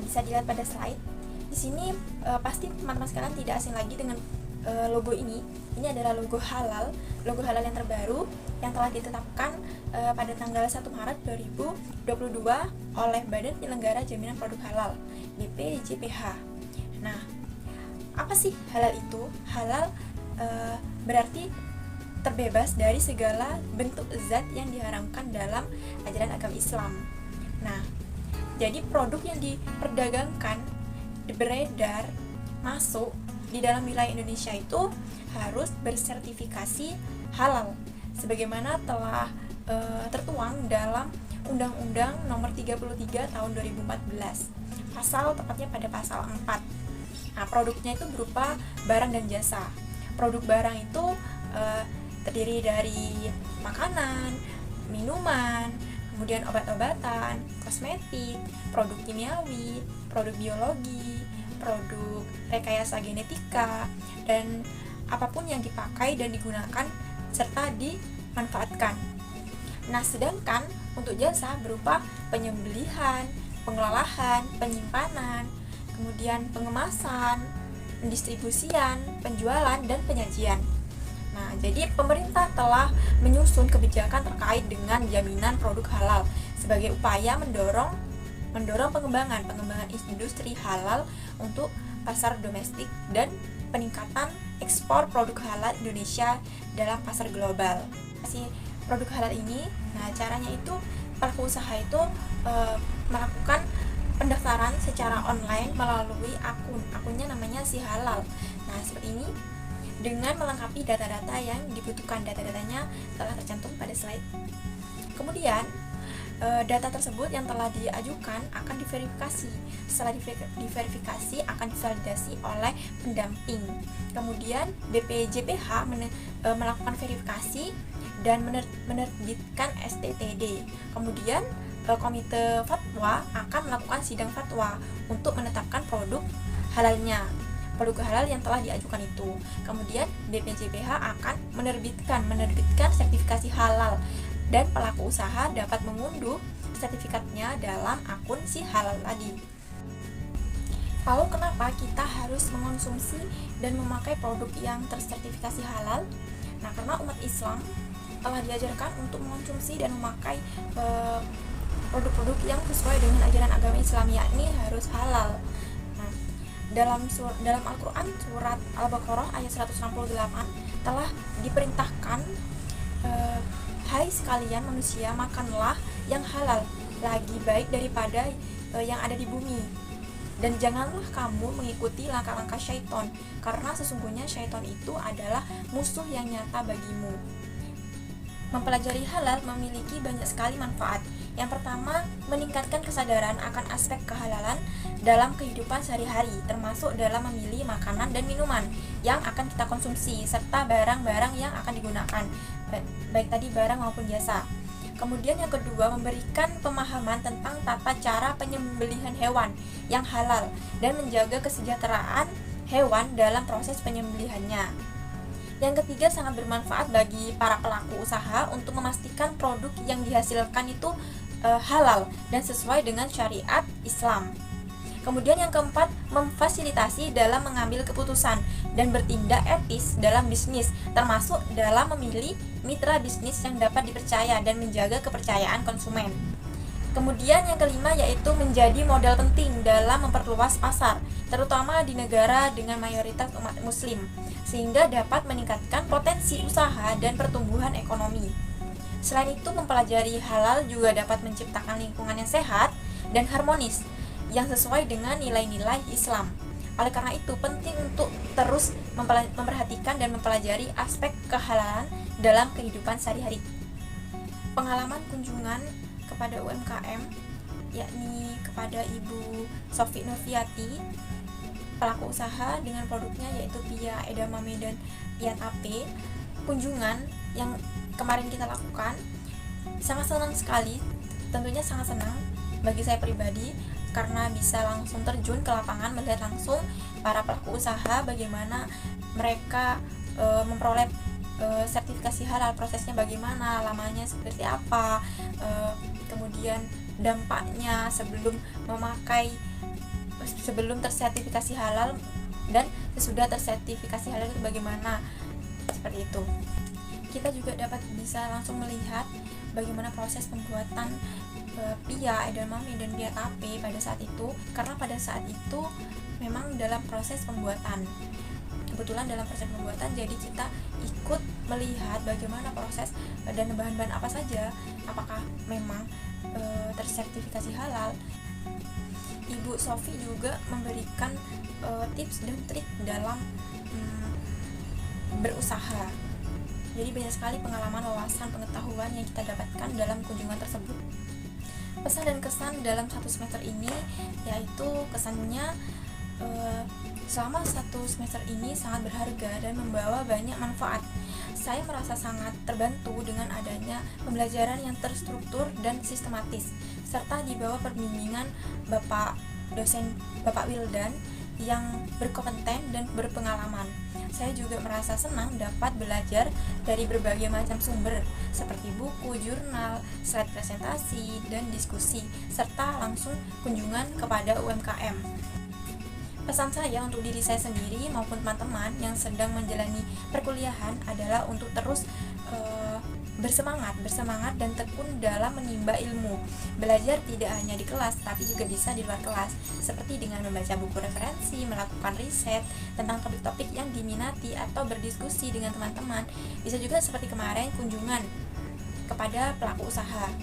bisa dilihat pada slide. Di sini pasti teman-teman sekalian tidak asing lagi dengan logo ini. Ini adalah logo halal yang terbaru yang telah ditetapkan pada tanggal 1 Maret 2022 oleh Badan Penyelenggara Jaminan Produk Halal BPJPH. Nah, apa sih halal itu? Halal berarti terbebas dari segala bentuk zat yang diharamkan dalam ajaran agama Islam. Nah, jadi produk yang diperdagangkan, beredar, masuk di dalam wilayah Indonesia itu harus bersertifikasi halal sebagaimana telah tertuang dalam Undang-Undang Nomor 33 Tahun 2014, tepatnya pada pasal 4. Nah, produknya itu berupa barang dan jasa. Produk barang itu terdiri dari makanan, minuman, kemudian obat-obatan, kosmetik, produk kimiawi, produk biologi, produk rekayasa genetika, dan apapun yang dipakai dan digunakan serta dimanfaatkan. Nah, sedangkan untuk jasa berupa penyembelihan, pengelolaan, penyimpanan, kemudian pengemasan, pendistribusian, penjualan, dan penyajian. Nah, jadi pemerintah telah menyusun kebijakan terkait dengan jaminan produk halal sebagai upaya mendorong pengembangan industri halal untuk pasar domestik dan peningkatan ekspor produk halal Indonesia dalam pasar global. Si produk halal ini, nah caranya itu pelaku usaha itu melakukan pendaftaran secara online melalui akunnya namanya Si Halal. Nah, seperti ini dengan melengkapi data-data yang dibutuhkan. Data-datanya telah tercantum pada slide. Kemudian data tersebut yang telah diajukan akan diverifikasi. Setelah diverifikasi akan divalidasi oleh pendamping. Kemudian BPJPH melakukan verifikasi dan menerbitkan STTD. Kemudian Komite Fatwa akan melakukan sidang fatwa untuk menetapkan produk halal yang telah diajukan itu. Kemudian BPJPH akan menerbitkan sertifikasi halal dan pelaku usaha dapat mengunduh sertifikatnya dalam akun Si Halal tadi. Lalu kenapa kita harus mengonsumsi dan memakai produk yang tersertifikasi halal? Nah, karena umat Islam telah diajarkan untuk mengonsumsi dan memakai produk-produk yang sesuai dengan ajaran agama Islam, yakni harus halal. Nah, dalam Al-Quran surat Al-Baqarah ayat 168 telah diperintahkan, hai sekalian manusia, makanlah yang halal, lagi baik daripada yang ada di bumi, dan janganlah kamu mengikuti langkah-langkah syaiton, karena sesungguhnya syaiton itu adalah musuh yang nyata bagimu. Mempelajari halal memiliki banyak sekali manfaat. Yang pertama, meningkatkan kesadaran akan aspek kehalalan dalam kehidupan sehari-hari, termasuk dalam memilih makanan dan minuman yang akan kita konsumsi, serta barang-barang yang akan digunakan, baik tadi barang maupun jasa. Kemudian yang kedua, memberikan pemahaman tentang tata cara penyembelihan hewan yang halal dan menjaga kesejahteraan hewan dalam proses penyembelihannya. Yang ketiga, sangat bermanfaat bagi para pelaku usaha untuk memastikan produk yang dihasilkan itu halal dan sesuai dengan syariat Islam. Kemudian yang keempat, memfasilitasi dalam mengambil keputusan dan bertindak etis dalam bisnis, termasuk dalam memilih mitra bisnis yang dapat dipercaya dan menjaga kepercayaan konsumen. Kemudian yang kelima yaitu menjadi modal penting dalam memperluas pasar, terutama di negara dengan mayoritas umat muslim, sehingga dapat meningkatkan potensi usaha dan pertumbuhan ekonomi. Selain itu, mempelajari halal juga dapat menciptakan lingkungan yang sehat dan harmonis yang sesuai dengan nilai-nilai Islam. Oleh karena itu, penting untuk terus memperhatikan dan mempelajari aspek kehalalan dalam kehidupan sehari-hari. Pengalaman kunjungan kepada UMKM, yakni kepada Ibu Sofi Noviati, pelaku usaha dengan produknya yaitu Pia Edamame dan Pia Tape. Kunjungan yang kemarin kita lakukan sangat senang sekali, tentunya sangat senang bagi saya pribadi karena bisa langsung terjun ke lapangan, melihat langsung para pelaku usaha bagaimana mereka memperoleh sertifikasi halal, prosesnya bagaimana, lamanya seperti apa, kemudian dampaknya sebelum memakai sebelum tersertifikasi halal dan sesudah tersertifikasi halal itu bagaimana, seperti itu. Kita juga bisa langsung melihat bagaimana proses pembuatan pia, edamame, dan pia tape pada saat itu, karena pada saat itu memang dalam proses pembuatan. Kebetulan dalam proses pembuatan, jadi kita ikut melihat bagaimana proses dan bahan-bahan apa saja, apakah memang tersertifikasi halal. Ibu Sofi juga memberikan tips dan trik dalam berusaha. Jadi banyak sekali pengalaman, wawasan, pengetahuan yang kita dapatkan dalam kunjungan tersebut. Pesan dan kesan dalam 1 semester ini, yaitu kesannya selama 1 semester ini sangat berharga dan membawa banyak manfaat. Saya merasa sangat terbantu dengan adanya pembelajaran yang terstruktur dan sistematis, serta di bawah pembimbingan Bapak dosen Bapak Wildan yang berkompeten dan berpengalaman. Saya juga merasa senang dapat belajar dari berbagai macam sumber seperti buku, jurnal, slide presentasi, dan diskusi, serta langsung kunjungan kepada UMKM. Pesan saya untuk diri saya sendiri maupun teman-teman yang sedang menjalani perkuliahan adalah untuk terus bersemangat dan tekun dalam menimba ilmu. Belajar tidak hanya di kelas, tapi juga bisa di luar kelas, seperti dengan membaca buku referensi, melakukan riset tentang topik-topik yang diminati, atau berdiskusi dengan teman-teman. Bisa juga seperti kemarin kunjungan kepada pelaku usaha.